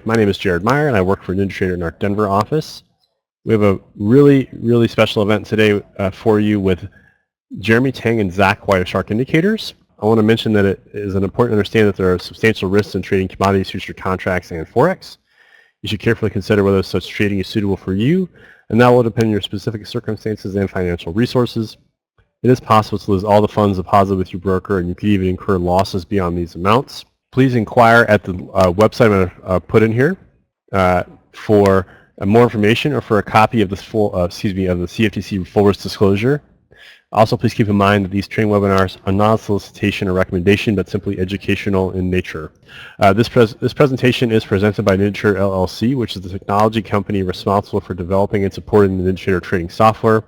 My name is Jared Meyer, and I work for NinjaTrader in our Denver office. We have a really special event today for you with Jeremy Tang and Zac of SharkIndicators. I want to mention that it is important to understand that there are substantial risks in trading commodities, future contracts, and Forex. You should carefully consider whether such trading is suitable for you, and that will depend on your specific circumstances and financial resources. It is possible to lose all the funds deposited with your broker, and you could even incur losses beyond these amounts. Please inquire at the website I'm going to put in here for more information or for a copy of this full, of the CFTC full risk disclosure. Also, please keep in mind that these training webinars are not a solicitation or recommendation, but simply educational in nature. This presentation is presented by NinjaTrader LLC, which is the technology company responsible for developing and supporting the NinjaTrader trading software.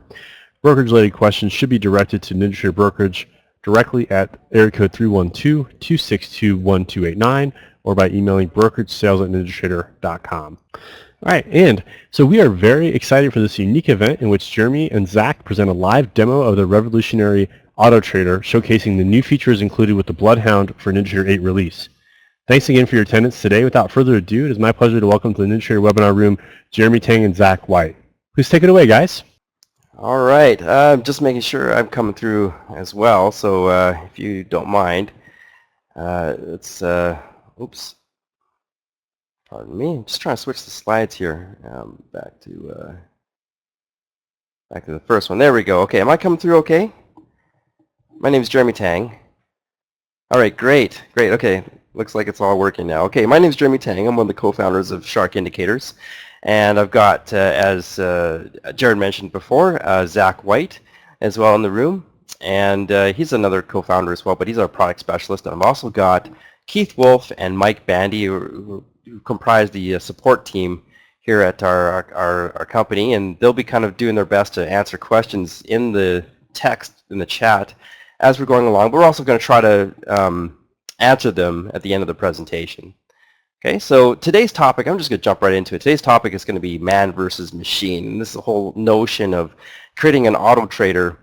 Brokerage-related questions should be directed to NinjaTrader Brokerage directly at area code 312-262-1289 or by emailing brokerage.sales@ninjatrader.com. All right, and so we are very excited for this unique event in which Jeremy and Zac present a live demo of the revolutionary AutoTrader, showcasing the new features included with the BloodHound for NinjaTrader 8 release. Thanks again for your attendance today. Without further ado, it is my pleasure to welcome to the NinjaTrader webinar room Jeremy Tang and Zac White. Please take it away, guys. All right, just making sure I'm coming through as well, so if you don't mind, let's, oops, pardon me, I'm just trying to switch the slides here, back to the first one. There we go. Okay, am I coming through okay? My name is Jeremy Tang. All right, great, okay, looks like it's all working now. Okay, my name is Jeremy Tang. I'm one of the co-founders of SharkIndicators. And I've got, as Jared mentioned before, Zac White as well in the room. And he's another co-founder as well, but he's our product specialist. And I've also got Keith Wolf and Mike Bandy, who comprise the support team here at our company. And they'll be kind of doing their best to answer questions in the text, in the chat, as we're going along. But we're also going to try to answer them at the end of the presentation. Okay, so today's topic, I'm just going to jump right into it. Today's topic is going to be man versus machine. And this is the whole notion of creating an auto trader.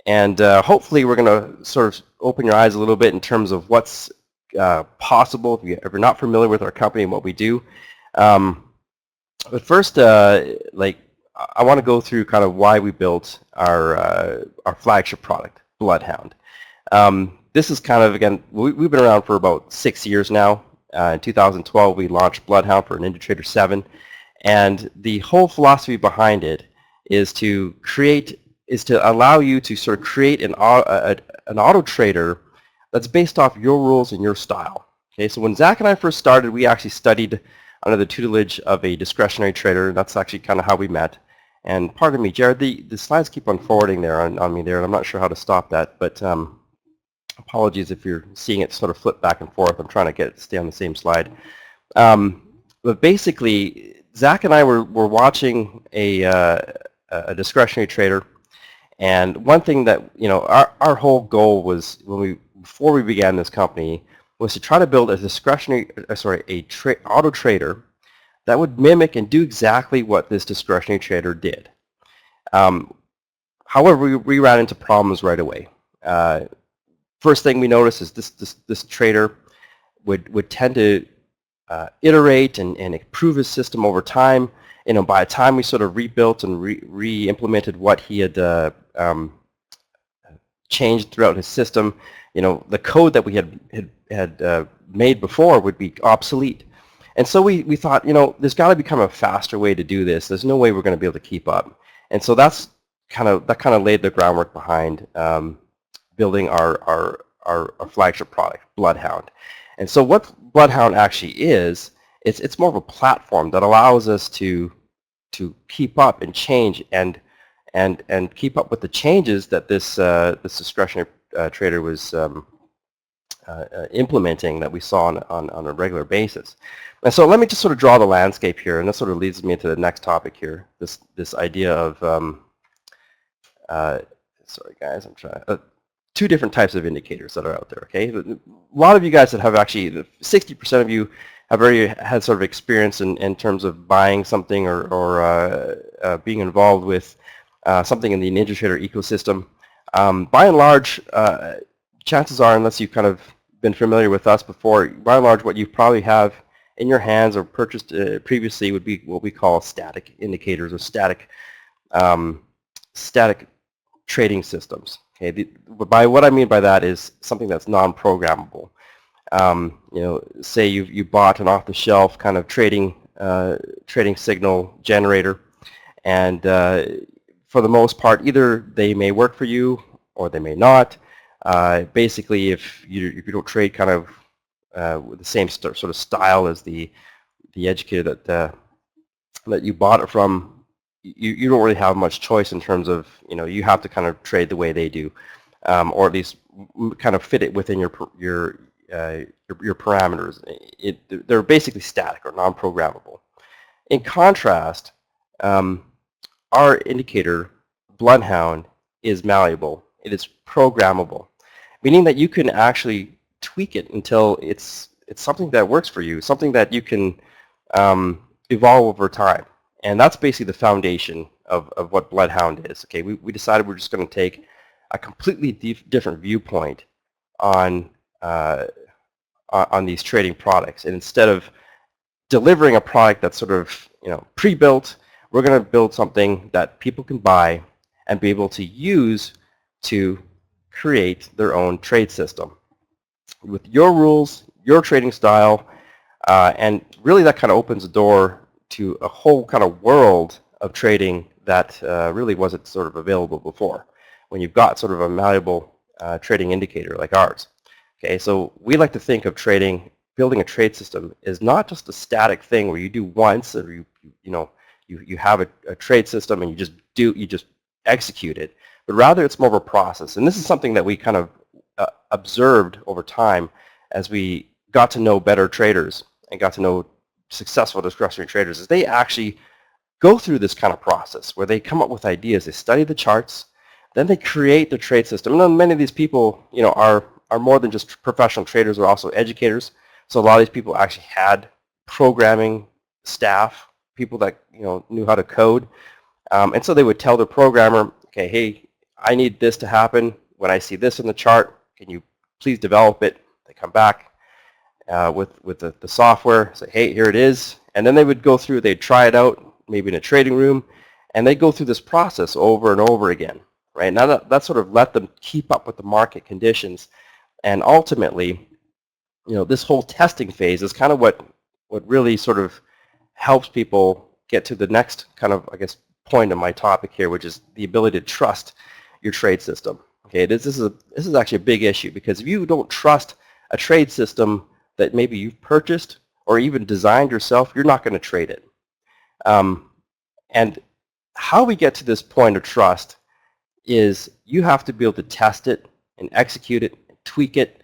And hopefully we're going to sort of open your eyes a little bit in terms of what's possible if you're not familiar with our company and what we do. But first, I want to go through kind of why we built our flagship product, BloodHound. This is kind of, again, we've been around for about 6 years now. In 2012, we launched BloodHound for NinjaTrader 7, and the whole philosophy behind it is to allow you to sort of create an auto trader that's based off your rules and your style. Okay, so when Zac and I first started, we actually studied under the tutelage of a discretionary trader. That's actually kind of how we met. And pardon me, Jared, the slides keep on forwarding there on me there, and I'm not sure how to stop that, but apologies if you're seeing it sort of flip back and forth. I'm trying to get it to stay on the same slide. But basically, Zac and I were watching a discretionary trader, and one thing that, you know, our whole goal was before we began this company was to try to build a auto trader that would mimic and do exactly what this discretionary trader did. However, we ran into problems right away. First thing we noticed is this trader would tend to iterate and improve his system over time. You know, by the time we sort of rebuilt and re-implemented what he had changed throughout his system, you know, the code that we had made before would be obsolete. And so we thought, you know, there's got to become a faster way to do this. There's no way we're going to be able to keep up. And so that kind of laid the groundwork behind building our flagship product, BloodHound. And so what BloodHound actually is, it's more of a platform that allows us to keep up and change and keep up with the changes that this discretionary trader was implementing that we saw on a regular basis. And so let me just sort of draw the landscape here, and this sort of leads me into the next topic here, this idea of sorry guys, I'm trying two different types of indicators that are out there. Okay, a lot of you guys that have actually, 60% of you have already had sort of experience in terms of buying something or being involved with something in the NinjaTrader ecosystem. By and large, chances are, unless you've kind of been familiar with us before, by and large what you probably have in your hands or purchased previously would be what we call static indicators or static trading systems. Okay, by what I mean by that is something that's non-programmable. Say you bought an off-the-shelf kind of trading signal generator, and for the most part, either they may work for you or they may not. Basically, if you don't trade kind of with the same sort of style as the educator that you bought it from, you don't really have much choice in terms of, you have to kind of trade the way they do, or at least kind of fit it within your parameters. They're basically static or non-programmable. In contrast, our indicator, BloodHound, is malleable. It is programmable, meaning that you can actually tweak it until it's something that works for you, something that you can evolve over time. And that's basically the foundation of what BloodHound is. Okay, we decided we're just going to take a completely different viewpoint on these trading products, and instead of delivering a product that's sort of pre-built, we're going to build something that people can buy and be able to use to create their own trade system with your rules, your trading style, and really that kind of opens the door to a whole kind of world of trading that really wasn't sort of available before, when you've got sort of a malleable trading indicator like ours. Okay, so we like to think of building a trade system is not just a static thing where you do once, or you have a trade system and you just execute it, but rather it's more of a process. And this is something that we kind of observed over time as we got to know better traders and got to know successful discretionary traders, is they actually go through this kind of process where they come up with ideas, they study the charts, then they create the trade system. And then many of these people, are more than just professional traders, they're also educators. So a lot of these people actually had programming staff, people that knew how to code, and so they would tell their programmer, okay, hey, I need this to happen when I see this in the chart. Can you please develop it? They come back with the software, say, hey, here it is, and then they would go through, they'd try it out, maybe in a trading room, and they go through this process over and over again, right? Now that sort of let them keep up with the market conditions, and ultimately, this whole testing phase is kind of what really sort of helps people get to the next kind of, I guess, point of my topic here, which is the ability to trust your trade system. Okay, this is actually a big issue, because if you don't trust a trade system that maybe you've purchased or even designed yourself, you're not going to trade it. And how we get to this point of trust is you have to be able to test it and execute it, and tweak it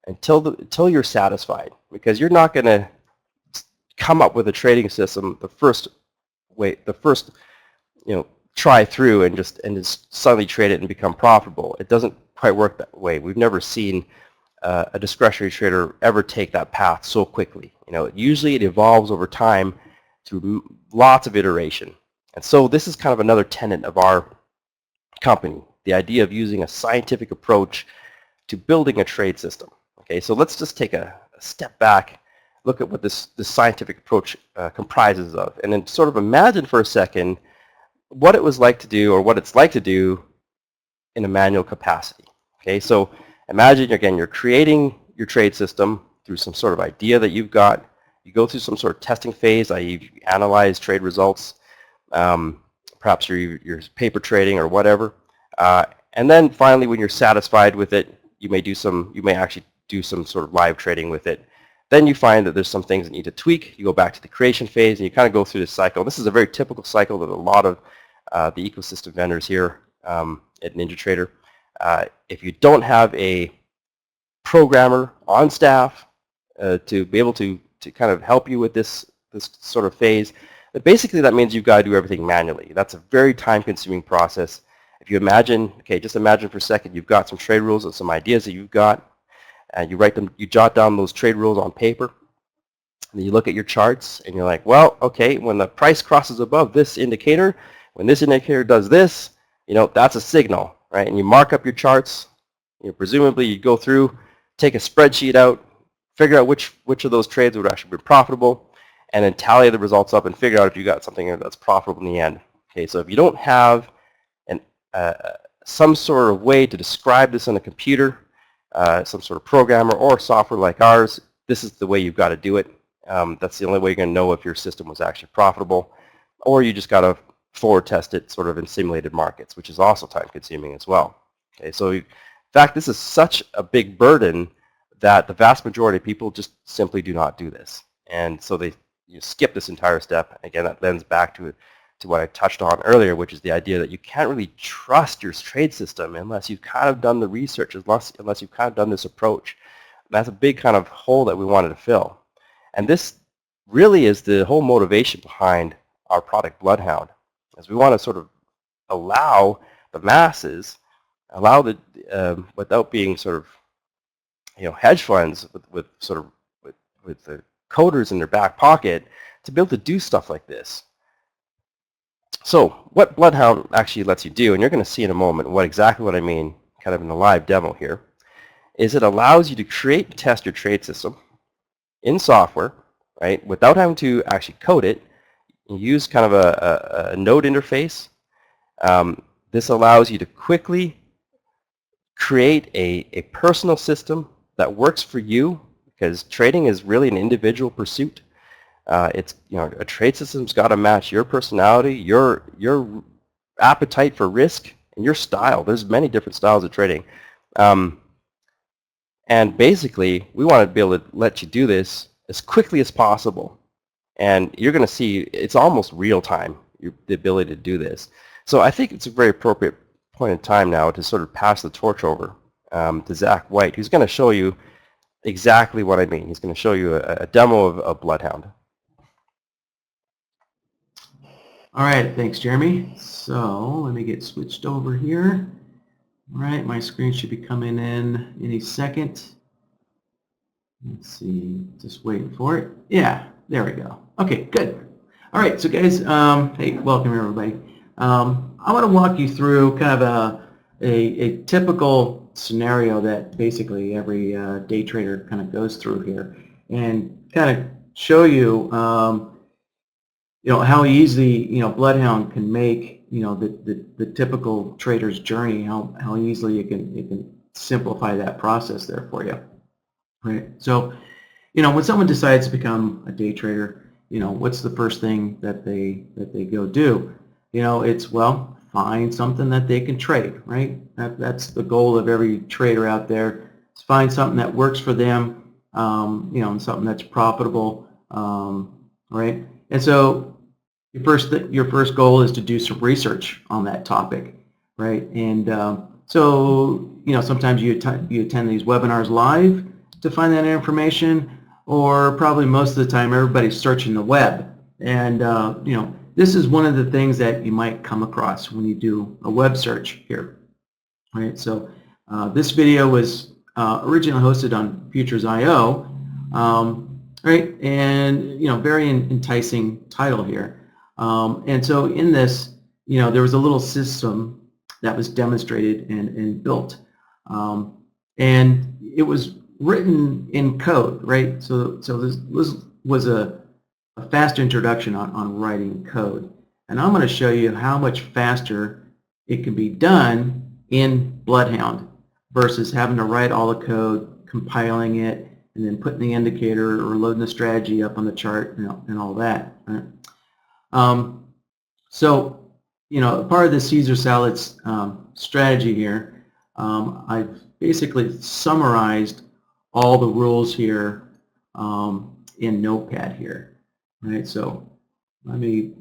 until you're satisfied, because you're not going to come up with a trading system the first try through and just suddenly trade it and become profitable. It doesn't quite work that way. We've never seen a discretionary trader ever take that path so quickly. Usually it evolves over time through lots of iteration. And so this is kind of another tenet of our company, the idea of using a scientific approach to building a trade system. Okay, so let's just take a step back, look at what this scientific approach comprises of, and then sort of imagine for a second what it was like to do, or what it's like to do in a manual capacity. Okay, so imagine, again, you're creating your trade system through some sort of idea that you've got. You go through some sort of testing phase, i.e. you analyze trade results, perhaps you're paper trading or whatever, and then finally, when you're satisfied with it, you may actually do some sort of live trading with it. Then you find that there's some things that need to tweak. You go back to the creation phase, and you kind of go through this cycle. This is a very typical cycle that a lot of the ecosystem vendors here at NinjaTrader. If you don't have a programmer on staff to be able to kind of help you with this sort of phase, but basically that means you've got to do everything manually. That's a very time-consuming process. If you imagine, okay, just imagine for a second, you've got some trade rules and some ideas that you've got, and you jot down those trade rules on paper, and then you look at your charts, and you're like, well, okay, when the price crosses above this indicator, when this indicator does this, that's a signal, right? And you mark up your charts. Presumably you go through, take a spreadsheet out, figure out which of those trades would actually be profitable, and then tally the results up and figure out if you got something that's profitable in the end. Okay, so if you don't have some sort of way to describe this on a computer, some sort of programmer or software like ours, this is the way you've got to do it. That's the only way you're going to know if your system was actually profitable, or you just got to forward test it sort of in simulated markets, which is also time consuming as well. Okay, so in fact, this is such a big burden that the vast majority of people just simply do not do this. And so they skip this entire step. Again, that lends back to what I touched on earlier, which is the idea that you can't really trust your trade system unless you've kind of done the research, unless you've kind of done this approach. And that's a big kind of hole that we wanted to fill. And this really is the whole motivation behind our product BloodHound, as we want to sort of allow the masses, allow the without being sort of hedge funds with the coders in their back pocket, to be able to do stuff like this. So what BloodHound actually lets you do, and you're going to see in a moment exactly what I mean, kind of in a live demo here, is it allows you to create and test your trade system in software, right, without having to actually code it. You use kind of a node interface. This allows you to quickly create a personal system that works for you, because trading is really an individual pursuit. It's a trade system's got to match your personality, your appetite for risk, and your style. There's many different styles of trading, and basically we want to be able to let you do this as quickly as possible. And you're going to see it's almost real time, the ability to do this. So I think it's a very appropriate point in time now to sort of pass the torch over to Zac White, who's going to show you exactly what I mean. He's going to show you a demo of BloodHound. All right, thanks, Jeremy. So let me get switched over here. All right, my screen should be coming in any second. Let's see, just waiting for it. Yeah, there we go. Okay, good. All right, so guys, hey, welcome everybody. I want to walk you through kind of a typical scenario that basically every day trader kind of goes through here, and kind of show you how easy BloodHound can make the typical trader's journey, how easily it can simplify that process there for you. Right. So when someone decides to become a day trader, what's the first thing that they go do? It's, well, find something that they can trade, right? That's the goal of every trader out there, is find something that works for them, and something that's profitable, right? And so your first goal is to do some research on that topic, right? And so sometimes you attend these webinars live to find that information, or probably most of the time everybody's searching the web. And this is one of the things that you might come across when you do a web search here, right? So this video was originally hosted on Futures.io, right? And very enticing title here. And so in this, there was a little system that was demonstrated and built, and it was written in code, right? So this was a fast introduction on writing code, and I'm going to show you how much faster it can be done in BloodHound versus having to write all the code, compiling it, and then putting the indicator or loading the strategy up on the chart and all that. Right? So part of the Caesar salads strategy here, I've basically summarized all the rules here in Notepad here. Right, so let me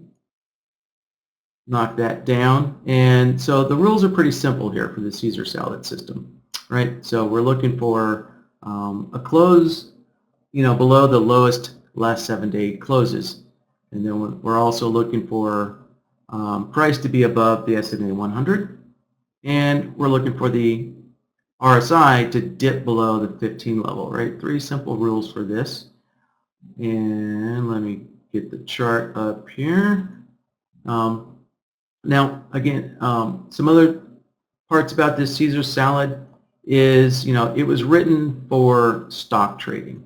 knock that down. And so the rules are pretty simple here for the Caesar salad system, right? So we're looking for a close, below the lowest last 7-day closes, and then we're also looking for price to be above the S&P 100, and we're looking for the RSI to dip below the 15 level, right? 3 simple rules for this. And let me get the chart up here. Now, again, some other parts about this Caesar salad is, it was written for stock trading,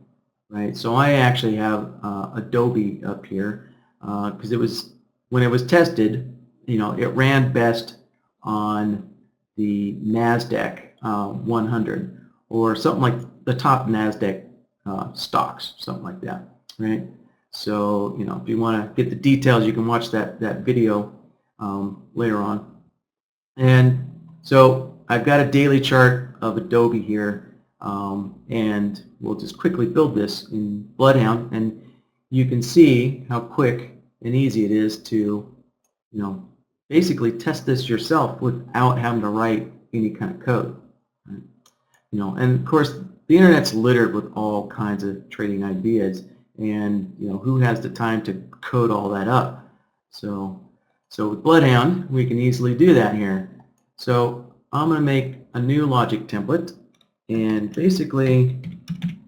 right? So I actually have Adobe up here because when it was tested, it ran best on the NASDAQ 100 or something like the top NASDAQ stocks, something like that, right? So, if you want to get the details, you can watch that video later on. And so I've got a daily chart of Adobe here, and we'll just quickly build this in BloodHound, and you can see how quick and easy it is to, basically test this yourself without having to write any kind of code. Right? And of course, the internet's littered with all kinds of trading ideas, and who has the time to code all that up? So with BloodHound, we can easily do that here. So I'm going to make a new logic template, and basically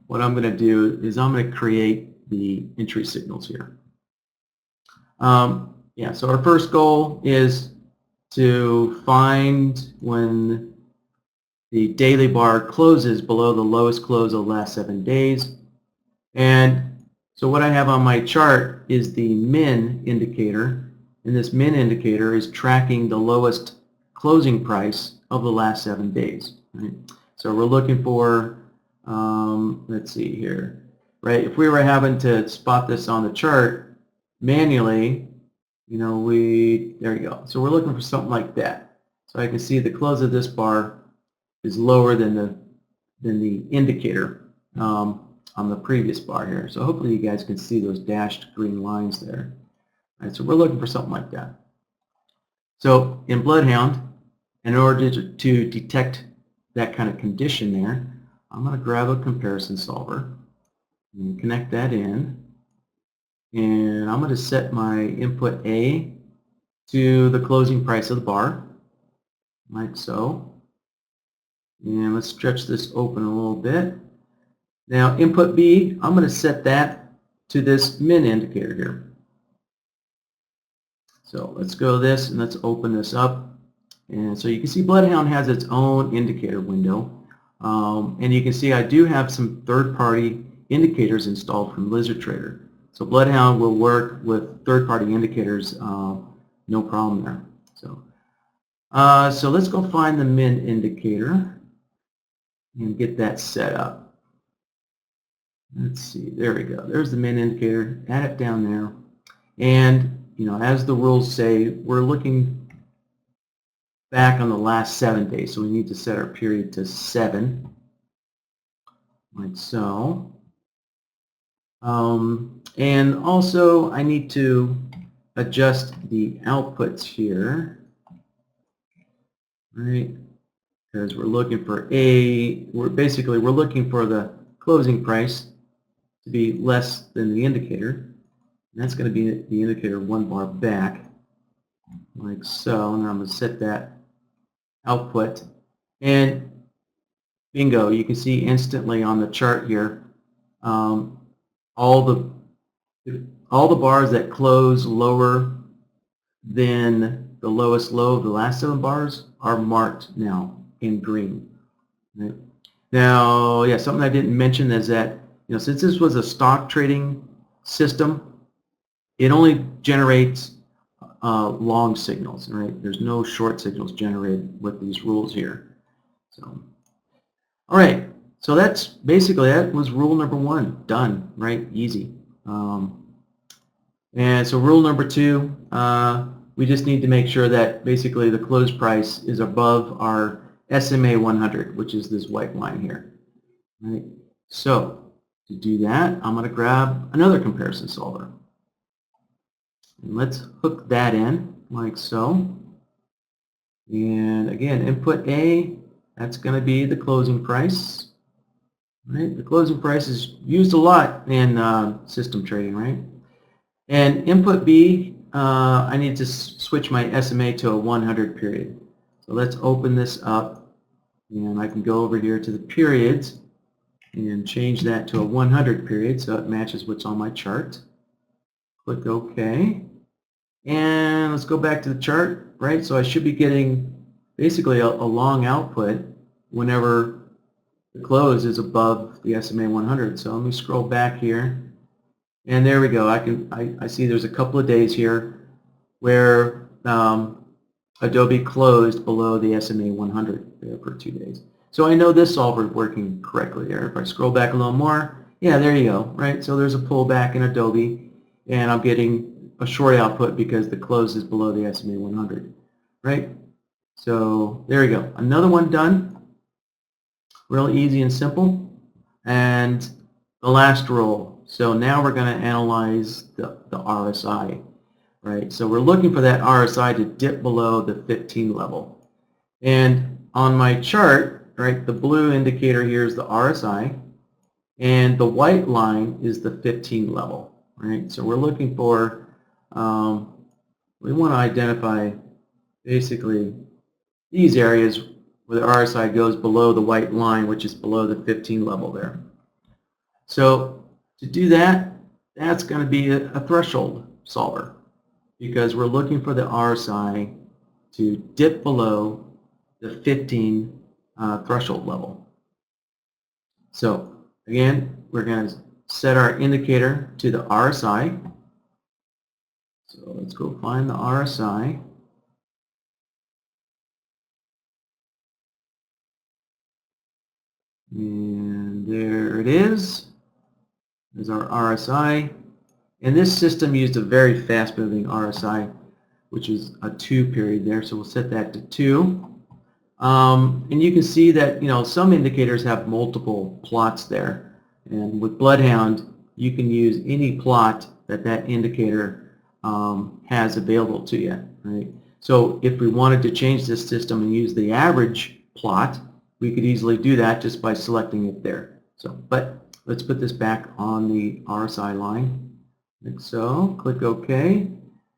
what I'm going to do is I'm going to create the entry signals here. Yeah, so our first goal is to find when the daily bar closes below the lowest close of the last 7 days. And so what I have on my chart is the min indicator, and this min indicator is tracking the lowest closing price of the last 7 days. Right? So we're looking for, let's see here, right? If we were having to spot this on the chart manually, there you go. So we're looking for something like that. So I can see the close of this bar is lower than the indicator on the previous bar here. So hopefully you guys can see those dashed green lines there. All right, so we're looking for something like that. So in BloodHound, in order to detect that kind of condition there, I'm going to grab a comparison solver and connect that in. And I'm going to set my input A to the closing price of the bar, like so. And let's stretch this open a little bit. Now input B, I'm going to set that to this min indicator here. So let's go to this and let's open this up. And so you can see BloodHound has its own indicator window. And you can see I do have some third-party indicators installed from NinjaTrader. So BloodHound will work with third-party indicators, no problem there. So let's go find the min indicator and get that set up. Let's see, there we go. There's the min indicator. Add it down there. And as the rules say, we're looking back on the last 7 days. So we need to set our period to 7, like so. And also I need to adjust the outputs here, right? Because we're looking for we're looking for the closing price to be less than the indicator. And that's going to be the indicator 1 bar back, like so. And I'm going to set that output. And bingo, you can see instantly on the chart here, all the bars that close lower than the lowest low of the last 7 bars are marked now in green. Right? Now, yeah, something I didn't mention is that since this was a stock trading system, it only generates long signals. Right? There's no short signals generated with these rules here. So, all right. So that's basically that was rule number 1 done. Right? Easy. And so rule number 2, we just need to make sure that basically the close price is above our SMA 100, which is this white line here. Right? So to do that, I'm going to grab another comparison solver. And let's hook that in like so. And again, input A, that's going to be the closing price. Right? The closing price is used a lot in system trading, right? And input B, I need to switch my SMA to a 100 period. So let's open this up, and I can go over here to the periods and change that to a 100 period so it matches what's on my chart. Click OK. And let's go back to the chart, right? So I should be getting basically a long output whenever the close is above the SMA 100. So let me scroll back here, and there we go. I see there's a couple of days here where Adobe closed below the SMA 100 there for 2 days. So I know this solver is working correctly there. If I scroll back a little more, yeah, there you go, right? So there's a pullback in Adobe, and I'm getting a short output because the close is below the SMA 100, right? So there you go. Another one done. Real easy and simple. And the last roll. So now we're going to analyze the RSI, right? So we're looking for that RSI to dip below the 15 level. And on my chart, right, the blue indicator here is the RSI, and the white line is the 15 level, right? So we're looking for, we want to identify basically these areas where the RSI goes below the white line, which is below the 15 level there. So to do that, that's going to be a threshold solver, because we're looking for the RSI to dip below the 15 threshold level. So again, we're going to set our indicator to the RSI. So let's go find the RSI. And there it is. There's our RSI. And this system used a very fast-moving RSI, which is a 2 period there. So we'll set that to 2. And you can see that, you know, some indicators have multiple plots there. And with BloodHound, you can use any plot that that indicator has available to you, right? So if we wanted to change this system and use the average plot, we could easily do that just by selecting it there. So, but let's put this back on the RSI line, like so. Click OK.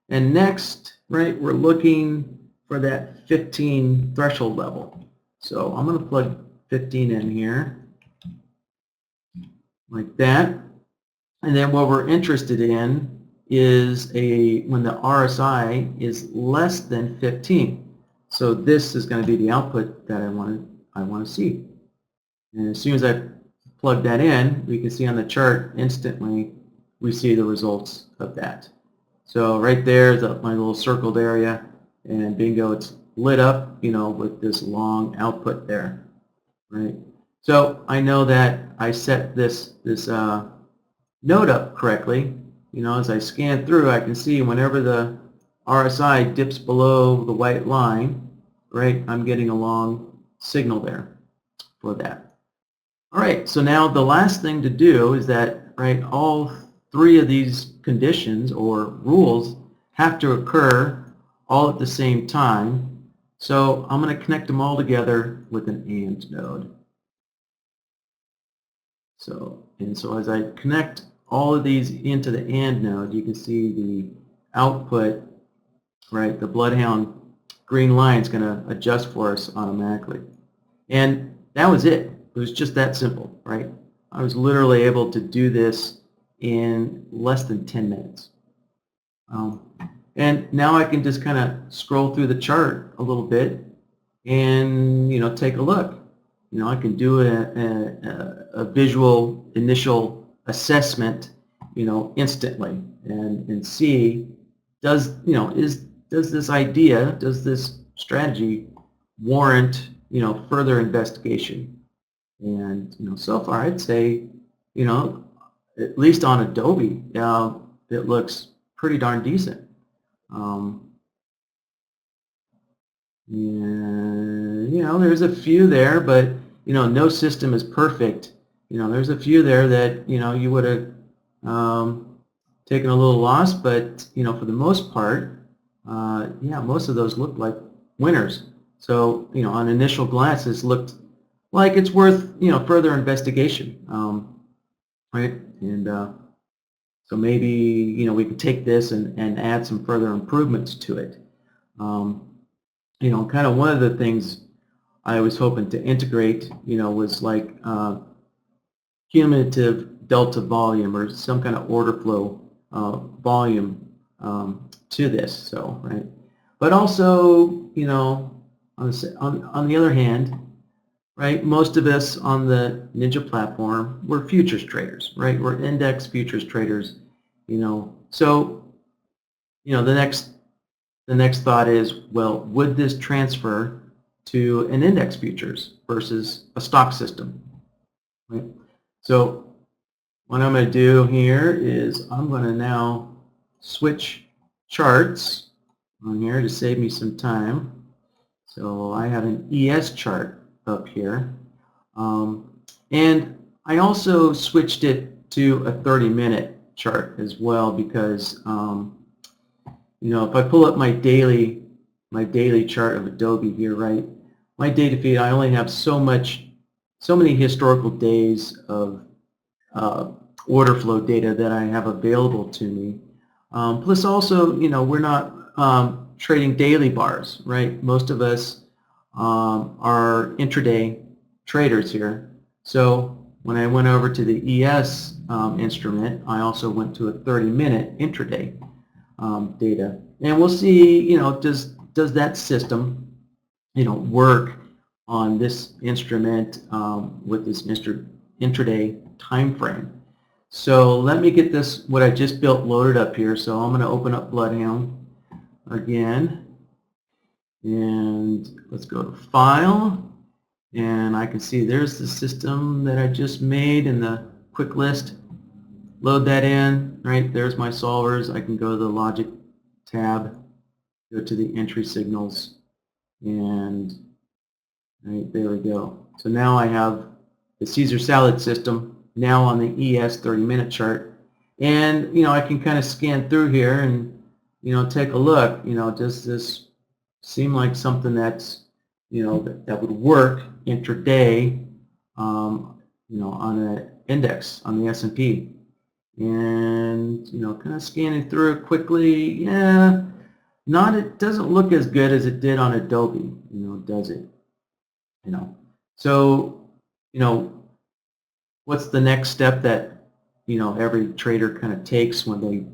And next, right, we're looking for that 15 threshold level. So I'm going to plug 15 in here, like that. And then what we're interested in is when the RSI is less than 15. So this is going to be the output that I want to see. And as soon as I plug that in, we can see on the chart instantly we see the results of that. So right there is my little circled area, and bingo, it's lit up, you know, with this long output there, right? So I know that I set this node up correctly. You know, as I scan through, I can see whenever the RSI dips below the white line, right, I'm getting a long signal there for that. All right, so now the last thing to do is that, right, all 3 of these conditions or rules have to occur all at the same time. So I'm going to connect them all together with an AND node. So as I connect all of these into the AND node, you can see the output, right, the BloodHound green line is going to adjust for us automatically. And that was it. It was just that simple, right? I was literally able to do this in less than 10 minutes. And now I can just kind of scroll through the chart a little bit and, you know, take a look. You know, I can do a visual initial assessment, you know, instantly and see, does this idea, does this strategy warrant, you know, further investigation? And, you know, so far I'd say, you know, at least on Adobe, it looks pretty darn decent. And, you know, there's a few there, but, you know, no system is perfect. You know, there's a few there that, you know, you would have taken a little loss, but, you know, for the most part, yeah, most of those look like winners. So, you know, on initial glances, looked like it's worth, you know, further investigation, right? And so maybe, you know, we could take this and add some further improvements to it. You know, kind of one of the things I was hoping to integrate, you know, was like cumulative delta volume or some kind of order flow volume to this. So, right. But also, you know, on the other hand, right? Most of us on the Ninja platform, we're futures traders, right? We're index futures traders, So, the next thought is, well, would this transfer to an index futures versus a stock system, right? So what I'm going to do here is I'm going to now switch charts on here to save me some time. So I have an ES chart up here. And I also switched it to a 30-minute chart as well because, if I pull up my daily chart of Adobe here, right, my data feed, I only have so many historical days of order flow data that I have available to me. Plus also, we're not trading daily bars, right? Most of us are intraday traders here. So when I went over to the ES instrument, I also went to a 30-minute intraday data. And we'll see, does that system, work on this instrument with this intraday time frame. So let me get this, what I just built, loaded up here. So I'm going to open up BloodHound again. And let's go to File. And I can see there's the system that I just made in the quick list. Load that in, right? There's my solvers. I can go to the Logic tab, go to the entry signals, and right, there we go. So now I have the Caesar salad system now on the ES 30-minute chart. And, I can kind of scan through here and, take a look. Does this seem like something that's, that would work intraday, on an index, on the S&P. And, kind of scanning through it quickly, yeah, it doesn't look as good as it did on Adobe, does it? So, what's the next step that, every trader kind of takes when they,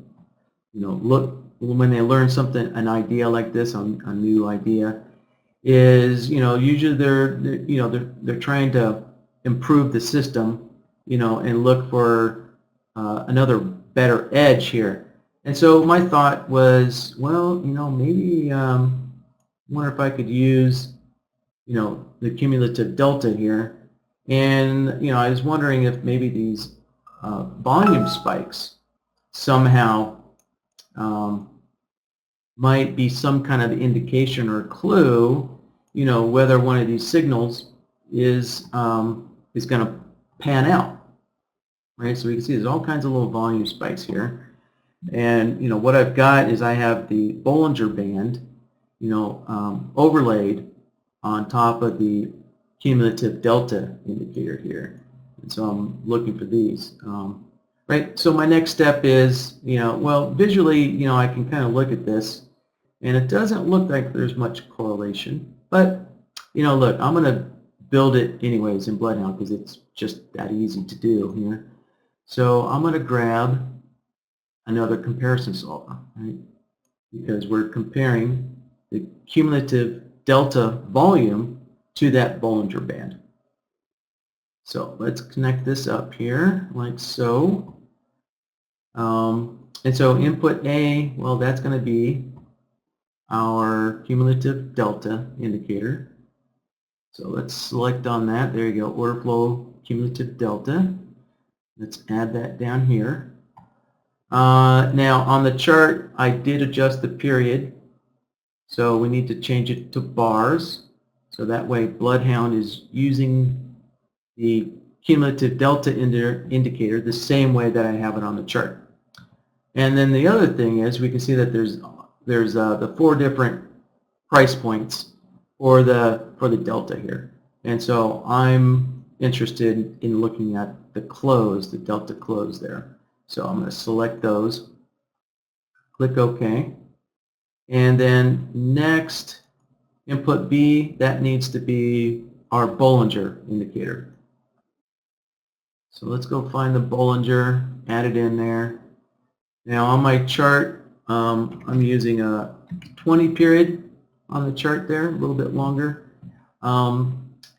when they learn something, an idea like this, a new idea, is, usually they're trying to improve the system, and look for another better edge here. And so my thought was, well, maybe wonder if I could use, the cumulative delta here. And, I was wondering if maybe these volume spikes somehow might be some kind of indication or clue, whether one of these signals is going to pan out. Right, so we can see there's all kinds of little volume spikes here. And, what I've got is I have the Bollinger Band, overlaid on top of the cumulative delta indicator here. And so I'm looking for these. Right, so my next step is, well, visually, I can kind of look at this, and it doesn't look like there's much correlation. But, look, I'm going to build it anyways in BloodHound because it's just that easy to do here. So I'm going to grab another comparison solver, right? Because we're comparing the cumulative delta volume to that Bollinger Band. So let's connect this up here like so. And so input A, well, that's going to be our cumulative delta indicator. So let's select on that. There you go, order flow cumulative delta. Let's add that down here. Now on the chart, I did adjust the period, so we need to change it to bars. So that way BloodHound is using the cumulative delta indicator the same way that I have it on the chart. And then the other thing is we can see that there's the 4 different price points for the delta here. And so I'm interested in looking at the close, the delta close there. So I'm going to select those, click OK, and then next, input B, that needs to be our Bollinger indicator. So let's go find the Bollinger, add it in there. Now on my chart, I'm using a 20 period on the chart there, a little bit longer.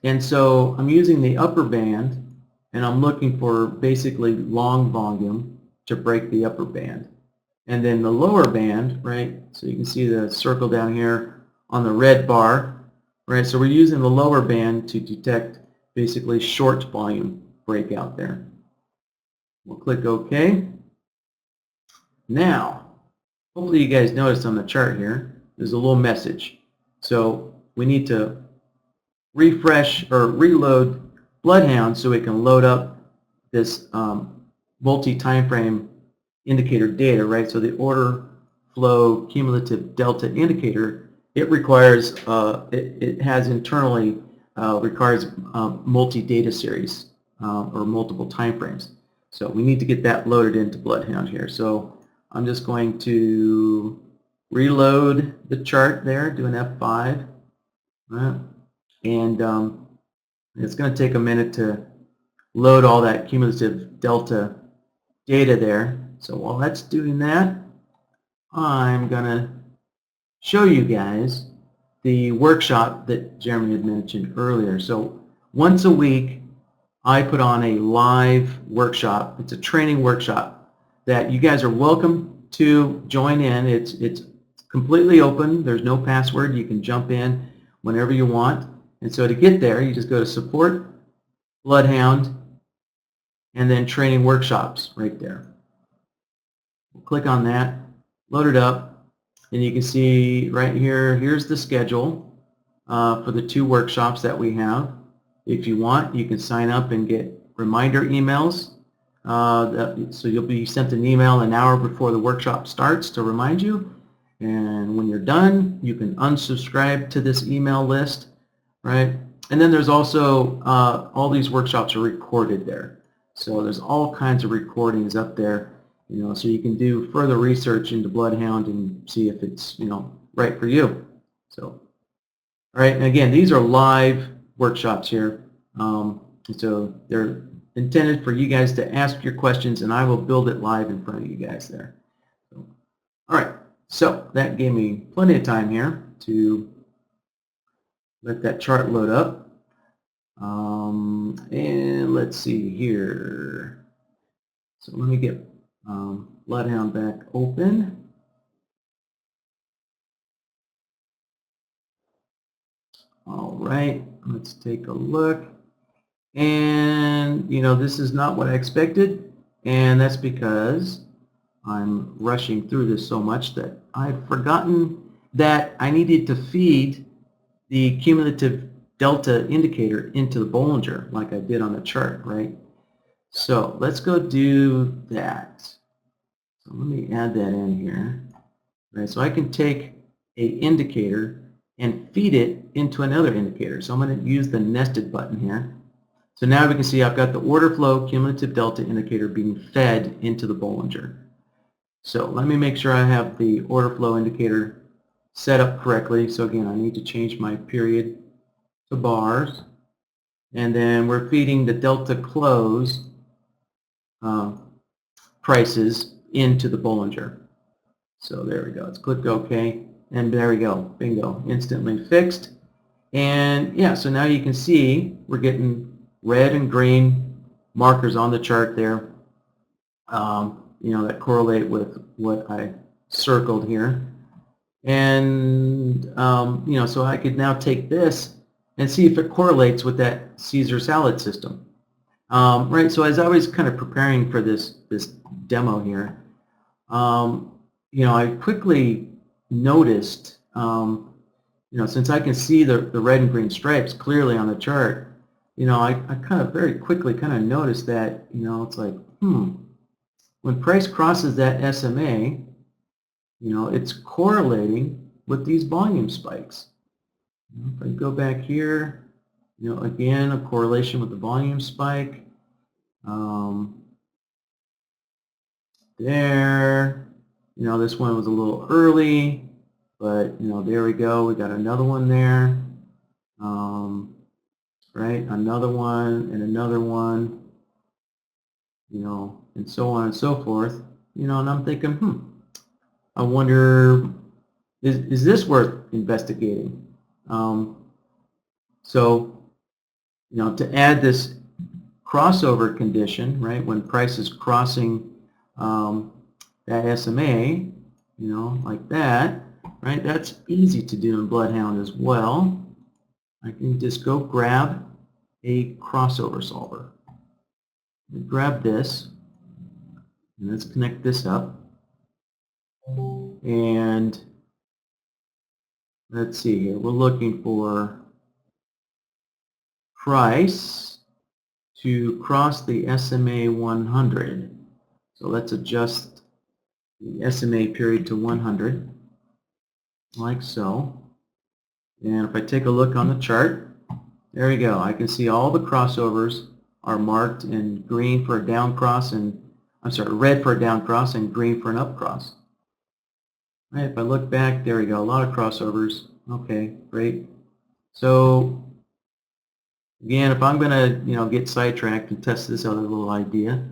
And so I'm using the upper band, and I'm looking for basically long volume to break the upper band. And then the lower band, right, so you can see the circle down here on the red bar, right, so we're using the lower band to detect basically short volume breakout there. We'll click OK. Now, hopefully you guys noticed on the chart here, there's a little message. So we need to refresh or reload BloodHound so we can load up this multi-time frame indicator data, right? So the order flow cumulative delta indicator, it requires, it has internally requires multi-data series or multiple time frames. So we need to get that loaded into BloodHound here. So I'm just going to reload the chart there, do an F5, right? And it's going to take a minute to load all that cumulative delta data there. So while that's doing that, I'm going to show you guys the workshop that Jeremy had mentioned earlier. So once a week, I put on a live workshop. It's a training workshop that you guys are welcome to join in. It's completely open. There's no password. You can jump in whenever you want. And so to get there, you just go to Support, BloodHound, and then Training Workshops right there. We'll click on that, load it up, and you can see right here, here's the schedule for the 2 workshops that we have. If you want, you can sign up and get reminder emails. So you'll be sent an email an hour before the workshop starts to remind you. And when you're done, you can unsubscribe to this email list, right? And then there's also, all these workshops are recorded there. So there's all kinds of recordings up there, you know, so you can do further research into BloodHound and see if it's, you know, right for you. So, all right, and again, these are live workshops here. So they're intended for you guys to ask your questions, and I will build it live in front of you guys there. So, all right, so that gave me plenty of time here to let that chart load up. And let's see here. So let me get BloodHound back open. All right, let's take a look. And, you know, this is not what I expected, and that's because I'm rushing through this so much that I've forgotten that I needed to feed the cumulative delta indicator into the Bollinger like I did on the chart, right? So let's go do that. So let me add that in here. Right, so I can take a indicator and feed it into another indicator. So I'm going to use the nested button here. So now we can see I've got the order flow cumulative delta indicator being fed into the Bollinger. So let me make sure I have the order flow indicator set up correctly. So again, I need to change my period to bars. And then we're feeding the delta close prices into the Bollinger. So there we go. Let's click OK. And there we go. Bingo. Instantly fixed. And yeah, so now you can see we're getting red and green markers on the chart there, you know, that correlate with what I circled here. And, you know, so I could now take this and see if it correlates with that Caesar salad system. Right, so as I was kind of preparing for this demo here, you know, I quickly noticed, you know, since I can see the red and green stripes clearly on the chart, you know, I kind of very quickly kind of noticed that, you know, it's like, when price crosses that SMA, you know, it's correlating with these volume spikes. If I go back here, you know, again, a correlation with the volume spike. There, you know, this one was a little early, but, you know, there we go. We got another one there. Right, another one and another one, you know, and so on and so forth. You know, and I'm thinking, I wonder, is this worth investigating? So to add this crossover condition, right, when price is crossing that SMA, like that, right, that's easy to do in BloodHound as well. I can just go grab a crossover solver. Grab this, and let's connect this up. And let's see here, we're looking for price to cross the SMA 100. So let's adjust the SMA period to 100, like so. And if I take a look on the chart, there we go. I can see all the crossovers are marked in green for a down cross and, I'm sorry, red for a down cross and green for an up cross. Right, if I look back, there we go, a lot of crossovers. Okay, great. So again, if I'm going to get sidetracked and test this other little idea,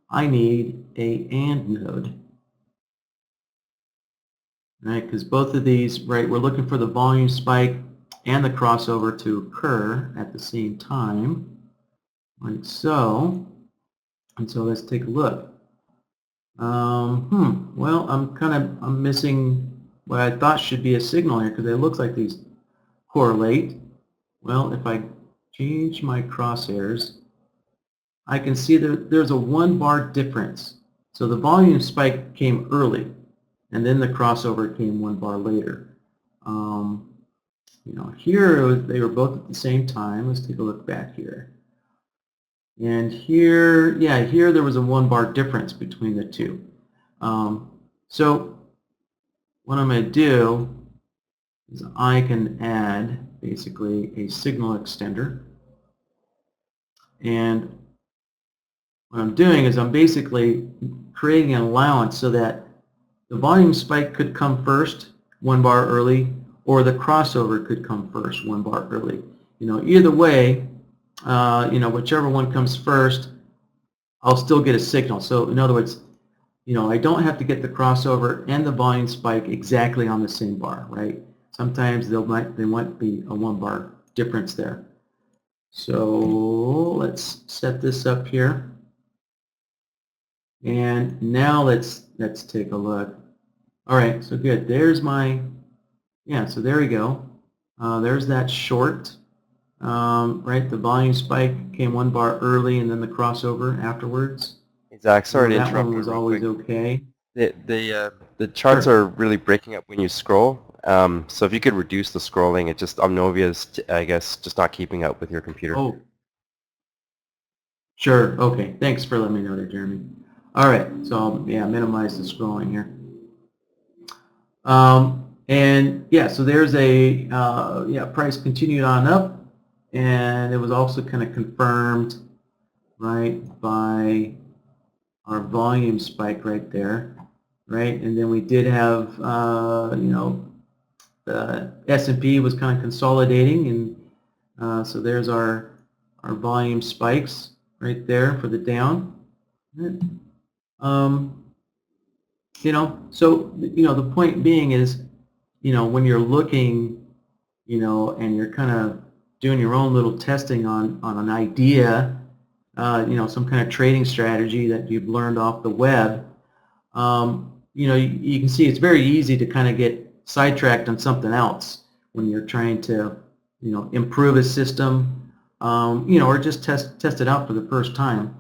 I need a AND node. Right, because both of these, right, we're looking for the volume spike and the crossover to occur at the same time, like so. And so let's take a look. Well, I'm missing what I thought should be a signal here because it looks like these correlate. Well, if I change my crosshairs, I can see that there's a 1 bar difference. So the volume spike came early, and then the crossover came 1 bar later. Here they were both at the same time. Let's take a look back here. And here, yeah, here there was a 1 bar difference between the two. So what I'm going to do is I can add basically a signal extender. And what I'm doing is I'm basically creating an allowance so that the volume spike could come first, 1 bar early, or the crossover could come first, 1 bar early. Either way, whichever one comes first, I'll still get a signal. So in other words, I don't have to get the crossover and the volume spike exactly on the same bar, right? Sometimes there might be a 1 bar difference there. So let's set this up here. And now let's take a look. All right, so good. There's my, so there we go. There's that short. Right, the volume spike came 1 bar early and then the crossover afterwards. Hey, Zach, sorry to That interrupt one you was real always quick. okay. The charts Sure. are really breaking up when you scroll. So if you could reduce the scrolling, it just Omnovia is, I guess, just not keeping up with your computer. Oh, sure. Okay. Thanks for letting me know that, Jeremy. All right. So I'll minimize the scrolling here. And so there's a price continued on up, and it was also kind of confirmed, right, by our volume spike right there, right, and then we did have the S&P was kind of consolidating, and so there's our volume spikes right there for the down. So the point being is, when you're looking, and you're kind of doing your own little testing on an idea, some kind of trading strategy that you've learned off the web, you can see it's very easy to kind of get sidetracked on something else when you're trying to, improve a system, or just test it out for the first time.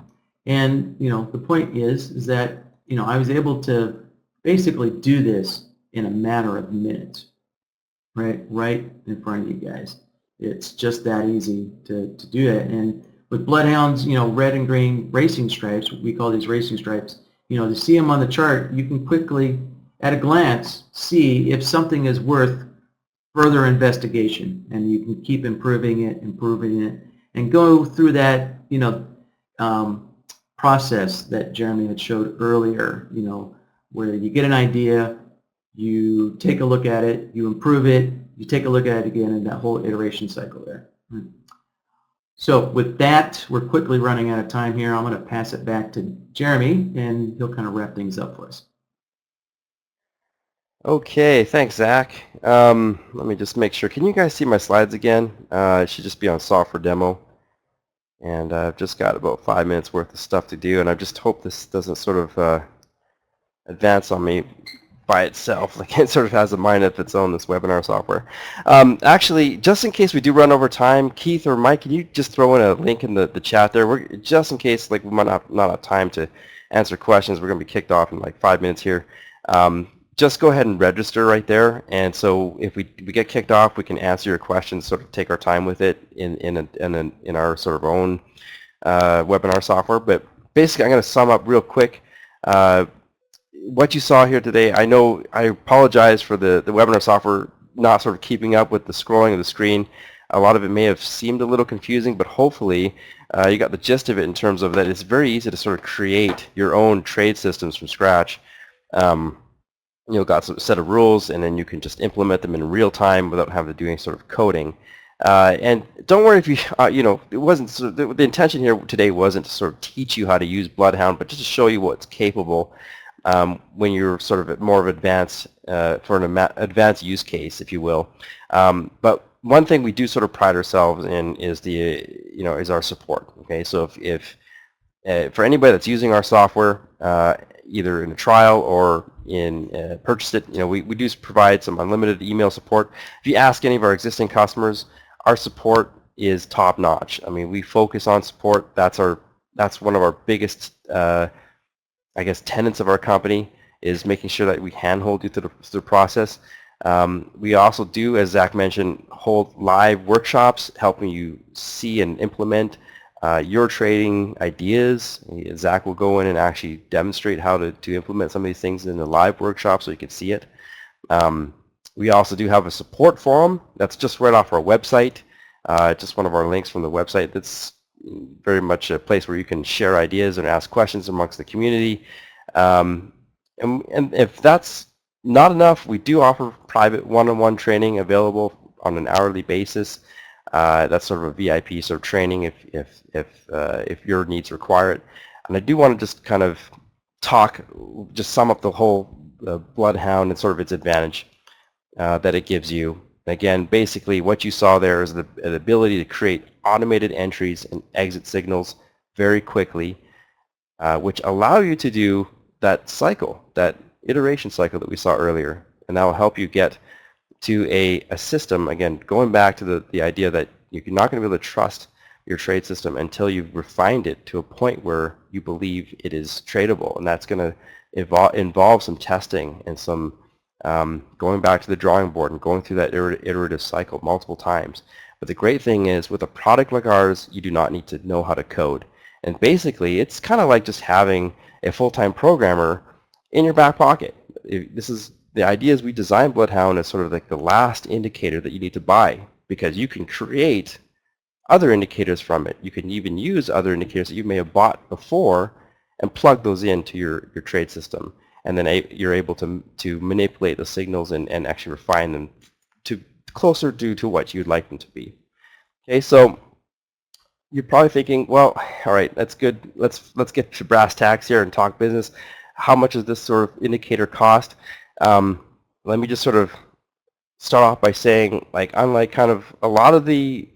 And, the point is that, I was able to basically do this in a matter of minutes, right in front of you guys. It's just that easy to do it. And with BloodHound's, red and green racing stripes, we call these racing stripes, to see them on the chart, you can quickly, at a glance, see if something is worth further investigation, and you can keep improving it, and go through that, process that Jeremy had showed earlier, where you get an idea, you take a look at it, you improve it, you take a look at it again, and that whole iteration cycle there. So with that, we're quickly running out of time here. I'm going to pass it back to Jeremy, and he'll kind of wrap things up for us. Okay, thanks, Zach. Let me just make sure. Can you guys see my slides again? It should just be on software demo. And I've just got about 5 minutes worth of stuff to do, and I just hope this doesn't sort of advance on me by itself. Like it sort of has a mind of its own, this webinar software. Actually, just in case we do run over time, Keith or Mike, can you just throw in a link in the chat there? Just in case like we might not have time to answer questions, we're going to be kicked off in like 5 minutes here. Just go ahead and register right there, and so if we get kicked off, we can answer your questions, sort of take our time with it in our sort of own webinar software. But basically, I'm going to sum up real quick what you saw here today. I know I apologize for the webinar software not sort of keeping up with the scrolling of the screen. A lot of it may have seemed a little confusing, but hopefully you got the gist of it in terms of that it's very easy to sort of create your own trade systems from scratch. You've got a set of rules, and then you can just implement them in real time without having to do any sort of coding. And don't worry if you, it wasn't, the intention here today wasn't to sort of teach you how to use BloodHound, but just to show you what's capable when you're sort of more of advanced, for an advanced use case, if you will. But one thing we do sort of pride ourselves in is is our support. Okay, so if for anybody that's using our software, either in a trial or in purchased it, we do provide some unlimited email support. If you ask any of our existing customers, our support is top notch. I mean, we focus on support. That's one of our biggest, I guess, tenets of our company, is making sure that we handhold you through the process. We also do, as Zac mentioned, hold live workshops helping you see and implement your trading ideas. Zac will go in and actually demonstrate how to implement some of these things in a live workshop so you can see it. We also do have a support forum that's just right off our website. Just one of our links from the website. That's very much a place where you can share ideas and ask questions amongst the community. And if that's not enough, we do offer private one-on-one training available on an hourly basis. That's sort of a VIP sort of training if your needs require it. And I do want to just kind of just sum up the whole BloodHound and sort of its advantage that it gives you. Again, basically what you saw there is the ability to create automated entries and exit signals very quickly, which allow you to do that cycle, that iteration cycle that we saw earlier, and that will help you get to a system, again, going back to the idea that you're not going to be able to trust your trade system until you've refined it to a point where you believe it is tradable, and that's going to involve some testing and some going back to the drawing board and going through that iterative cycle multiple times. But the great thing is, with a product like ours, you do not need to know how to code. And basically, it's kind of like just having a full-time programmer in your back pocket. The idea is we designed BloodHound as sort of like the last indicator that you need to buy, because you can create other indicators from it. You can even use other indicators that you may have bought before and plug those into your trade system. And then you're able to manipulate the signals and actually refine them to closer to what you'd like them to be. Okay, so you're probably thinking, well, all right, that's good. Let's get to brass tacks here and talk business. How much does this sort of indicator cost? Let me just sort of start off by saying, like, unlike kind of a lot of the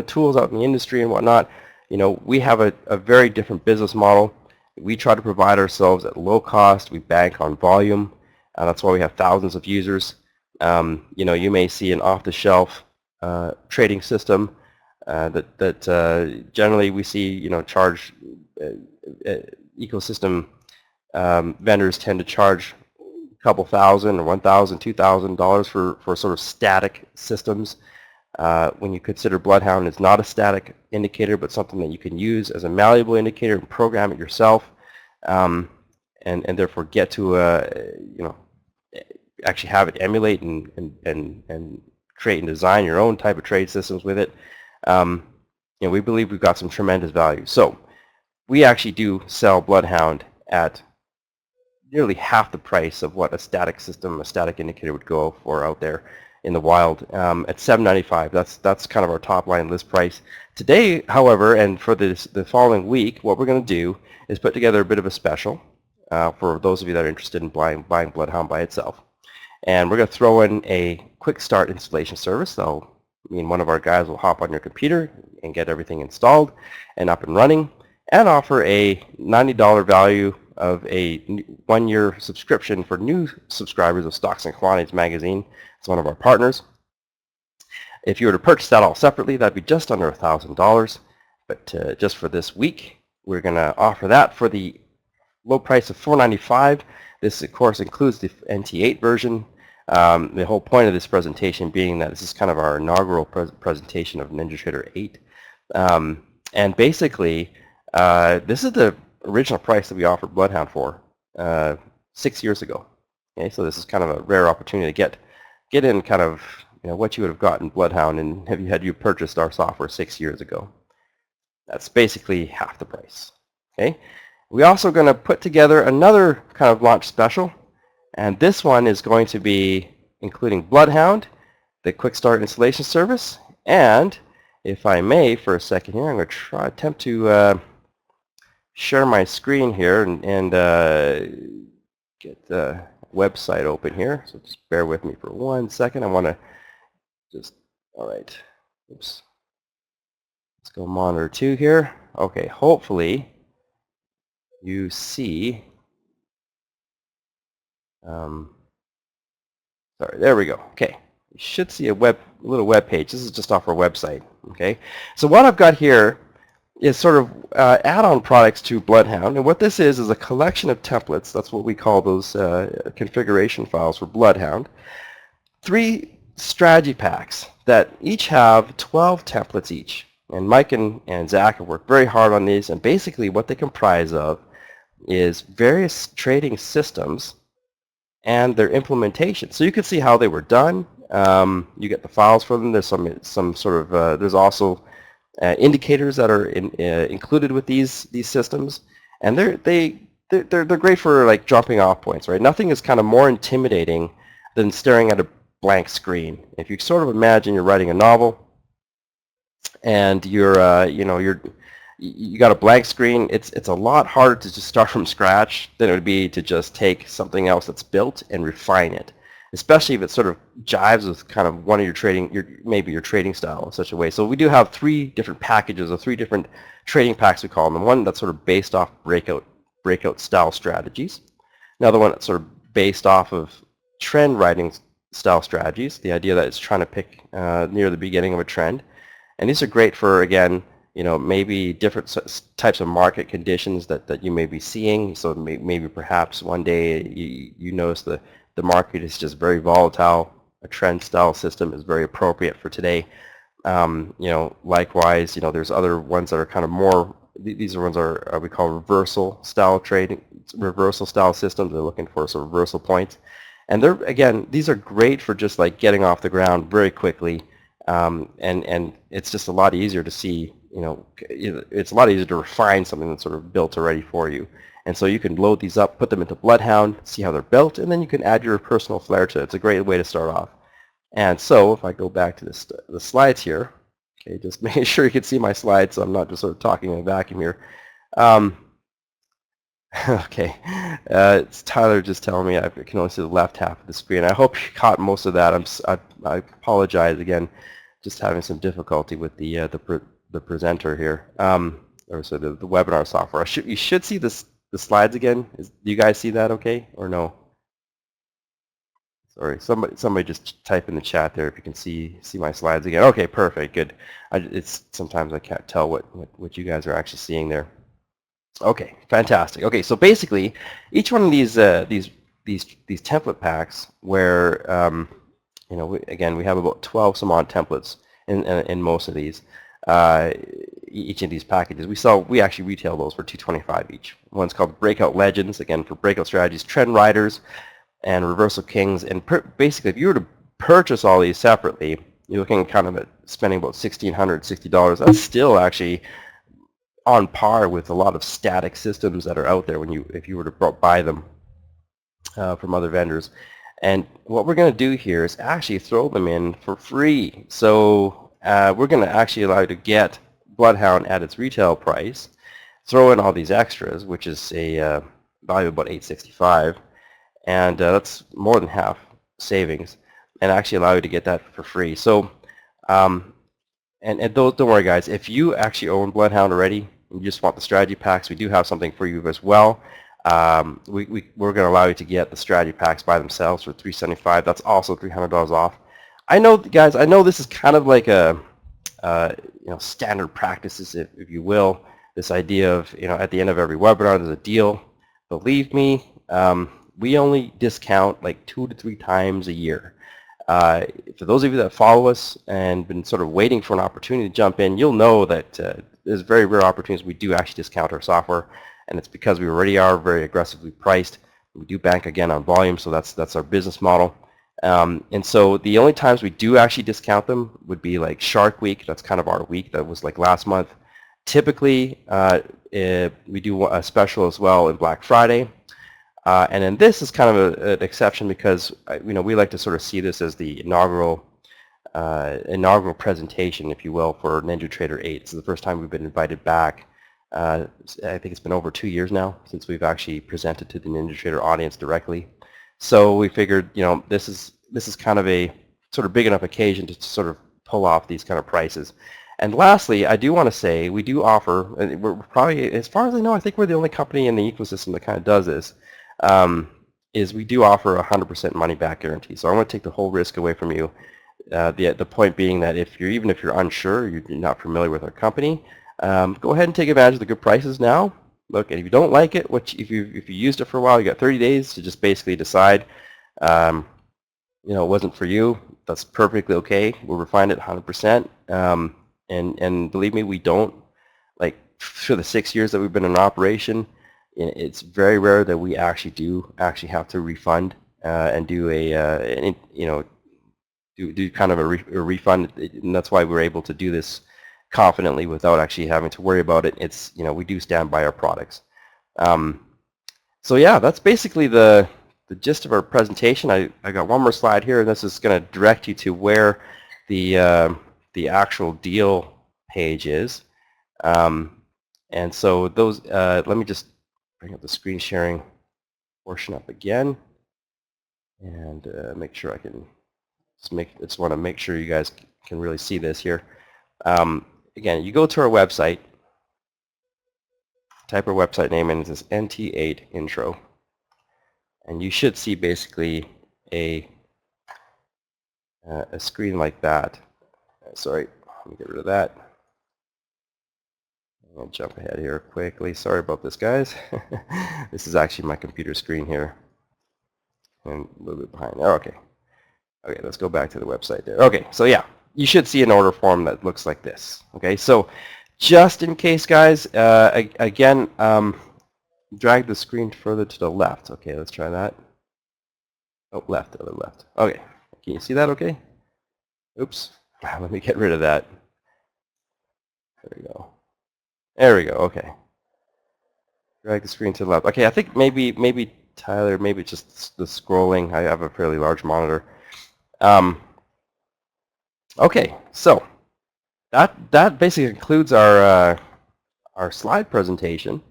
tools out in the industry and whatnot, we have a very different business model. We try to provide ourselves at low cost. We bank on volume. That's why we have thousands of users. You may see an off-the-shelf trading system that generally we see, charge ecosystem vendors tend to charge a couple thousand or $1,000, $2,000 for sort of static systems. When you consider BloodHound is not a static indicator, but something that you can use as a malleable indicator and program it yourself, and therefore get to actually have it emulate and create and design your own type of trade systems with it. We believe we've got some tremendous value. So we actually do sell BloodHound at nearly half the price of what a static system, a static indicator would go for out there in the wild, at $7.95. That's kind of our top line list price. Today, however, and for the following week, what we're going to do is put together a bit of a special for those of you that are interested in buying BloodHound by itself. And we're going to throw in a quick start installation service. So one of our guys will hop on your computer and get everything installed and up and running, and offer a $90 value of a 1-year subscription for new subscribers of Stocks and Commodities magazine. It's one of our partners. If you were to purchase that all separately, that'd be just under $1,000. But just for this week, we're going to offer that for the low price of $495. This, of course, includes the NT8 version. The whole point of this presentation being that this is kind of our inaugural presentation of NinjaTrader 8. And basically, this is the original price that we offered BloodHound for 6 years ago. Okay, so this is kind of a rare opportunity to get in kind of what you would have gotten BloodHound and had you purchased our software 6 years ago. That's basically half the price. Okay, we're also going to put together another kind of launch special, and this one is going to be including BloodHound, the quick start installation service, and if I may for a second here, I'm going to attempt to share my screen here and get the website open here. So just bear with me for 1 second. I want to all right, oops. Let's go monitor 2 here. Okay, hopefully you see, sorry, there we go. Okay, you should see a little web page. This is just off our website. Okay, so what I've got here is sort of add-on products to BloodHound, and what this is a collection of templates. That's what we call those configuration files for BloodHound. 3 strategy packs that each have 12 templates each. And Mike and Zac have worked very hard on these, and basically what they comprise of is various trading systems and their implementation. So you can see how they were done. You get the files for them. There's some sort of there's also indicators that are included with these systems, and they're great for like jumping off points, right? Nothing is kind of more intimidating than staring at a blank screen. If you sort of imagine you're writing a novel and you got a blank screen, it's a lot harder to just start from scratch than it would be to just take something else that's built and refine it, especially if it sort of jives with kind of one of your trading style in such a way. So we do have 3 different packages, or 3 different trading packs we call them. One that's sort of based off breakout style strategies. Another one that's sort of based off of trend writing style strategies, the idea that it's trying to pick near the beginning of a trend. And these are great for, again, maybe different types of market conditions that you may be seeing. So maybe perhaps one day you notice the market is just very volatile. A trend style system is very appropriate for today. Likewise, there's other ones that are kind of more, these are ones are we call reversal style systems. They're looking for sort of reversal points. And these are great for just like getting off the ground very quickly, and it's just a lot easier to see. It's a lot easier to refine something that's sort of built already for you. And so you can load these up, put them into BloodHound, see how they're built, and then you can add your personal flair to it. It's a great way to start off. And so if I go back to the slides here, okay, just making sure you can see my slides, so I'm not just sort of talking in a vacuum here. Okay, it's Tyler just telling me I can only see the left half of the screen. I hope you caught most of that. I apologize again, just having some difficulty with the presenter here, or so the webinar software. You should see the slides again. Do you guys see that okay or no? Sorry, somebody just type in the chat there if you can see my slides again. Okay, perfect, good. It's sometimes I can't tell what you guys are actually seeing there. Okay, fantastic. Okay, so basically, each one of these template packs, where again we have about 12 some odd templates in most of these. Each of these packages, we actually retail those for $225 each. One's called Breakout Legends, again for breakout strategies, Trend Riders, and Reversal Kings. And basically, if you were to purchase all these separately, you're looking kind of at spending about $1,660. That's still actually on par with a lot of static systems that are out there if you were to buy them from other vendors. And what we're going to do here is actually throw them in for free. So we're going to actually allow you to get BloodHound at its retail price, throw in all these extras, which is a value of about $865, and that's more than half savings, and actually allow you to get that for free. So And don't worry, guys. If you actually own BloodHound already and you just want the strategy packs, we do have something for you as well. We're going to allow you to get the strategy packs by themselves for $375. That's also $300 off. I know, guys. I know this is kind of like a standard practices, if you will. This idea of at the end of every webinar there's a deal. Believe me, we only discount like 2 to 3 times a year. For those of you that follow us and been sort of waiting for an opportunity to jump in, you'll know that there's very rare opportunities we do actually discount our software, and it's because we already are very aggressively priced. We do bank again on volume, so that's our business model. And so the only times we do actually discount them would be like Shark Week. That's kind of our week. That was like last month. Typically, we do a special as well in Black Friday. And then this is kind of an exception because we like to sort of see this as the inaugural presentation, if you will, for NinjaTrader 8. It's the first time we've been invited back. I think it's been over 2 years now since we've actually presented to the NinjaTrader audience directly. So we figured, this is kind of a sort of big enough occasion to sort of pull off these kind of prices. And lastly, I do want to say we do offer, and we're probably, as far as I know, I think we're the only company in the ecosystem that kind of does this, is we do offer a 100% money back guarantee. So I want to take the whole risk away from you. The point being that even if you're unsure, you're not familiar with our company, go ahead and take advantage of the good prices now. Look, and if you don't like it, if you used it for a while, you got 30 days to just basically decide, it wasn't for you. That's perfectly okay. We'll refine it 100%. And believe me, we don't, like, for the 6 years that we've been in operation, it's very rare that we actually have to refund and do do kind of a refund, and that's why we're able to do this confidently without actually having to worry about it. It's we do stand by our products. So yeah, that's basically the gist of our presentation. I got one more slide here, and this is going to direct you to where the actual deal page is. And so those, let me just bring up the screen sharing portion up again, and make sure I can just want to make sure you guys can really see this here. Again, you go to our website, type our website name in, it says NT8 intro, and you should see basically a screen like that. Sorry, let me get rid of that. I'll jump ahead here quickly. Sorry about this, guys. This is actually my computer screen here, and a little bit behind there. Okay. Okay, let's go back to the website there. Okay, so yeah, you should see an order form that looks like this. Okay, so just in case, guys, again, drag the screen further to the left. Okay, let's try that. Oh, left, other left. Okay, can you see that okay? Oops, let me get rid of that. There we go. There we go, okay. Drag the screen to the left. Okay, I think maybe Tyler, maybe it's just the scrolling. I have a fairly large monitor. Okay, so that basically concludes our slide presentation.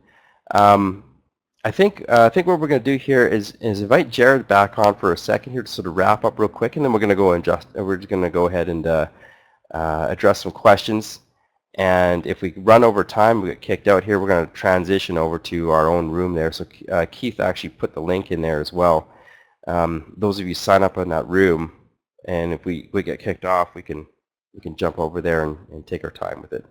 I think what we're going to do here is invite Jared back on for a second here to sort of wrap up real quick, and then we're going to go ahead and address some questions. And if we run over time, we get kicked out here, we're going to transition over to our own room there. So Keith actually put the link in there as well. Those of you sign up in that room, and if we get kicked off, we can jump over there and take our time with it.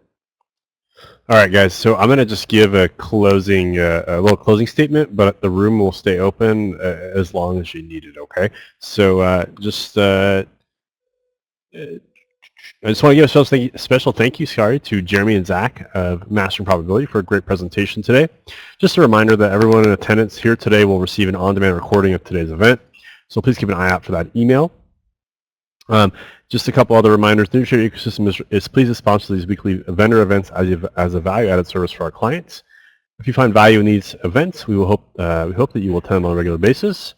All right, guys. So I'm going to just give a little closing statement, but the room will stay open as long as you need it. Okay. So I just want to give a special thank you, to Jeremy and Zac of Mastering Probability for a great presentation today. Just a reminder that everyone in attendance here today will receive an on-demand recording of today's event, so please keep an eye out for that email. Just a couple other reminders. The NinjaTrader ecosystem is pleased to sponsor these weekly vendor events as a value-added service for our clients. If you find value in these events, we hope that you will attend on a regular basis.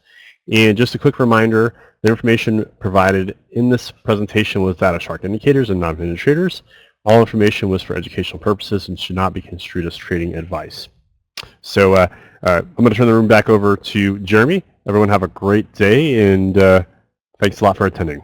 And just a quick reminder, the information provided in this presentation was that of SharkIndicators and not NinjaTraders. All information was for educational purposes and should not be construed as trading advice. So I'm going to turn the room back over to Jeremy. Everyone have a great day, and thanks a lot for attending.